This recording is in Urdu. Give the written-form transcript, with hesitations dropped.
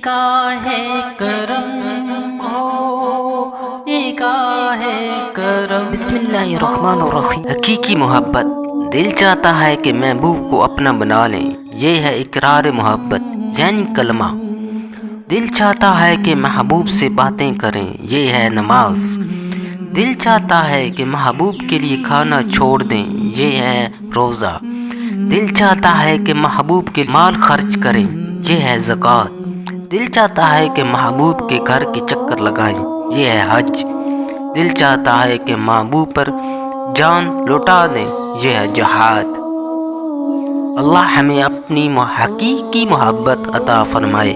نگاہ کرم ہو، نگاہ کرم۔ بسم اللہ الرحمن الرحیم۔ حقیقی محبت، دل چاہتا ہے کہ محبوب کو اپنا بنا لیں، یہ ہے اقرار محبت یعنی کلمہ۔ دل چاہتا ہے کہ محبوب سے باتیں کریں، یہ ہے نماز۔ دل چاہتا ہے کہ محبوب کے لیے کھانا چھوڑ دیں، یہ ہے روزہ۔ دل چاہتا ہے کہ محبوب کے مال خرچ کریں، یہ ہے زکوٰۃ۔ دل چاہتا ہے کہ محبوب کے گھر کے چکر لگائیں، یہ ہے حج۔ دل چاہتا ہے کہ محبوب پر جان لوٹا دیں، یہ ہے جہاد۔ اللہ ہمیں اپنی حقیقی محبت عطا فرمائے۔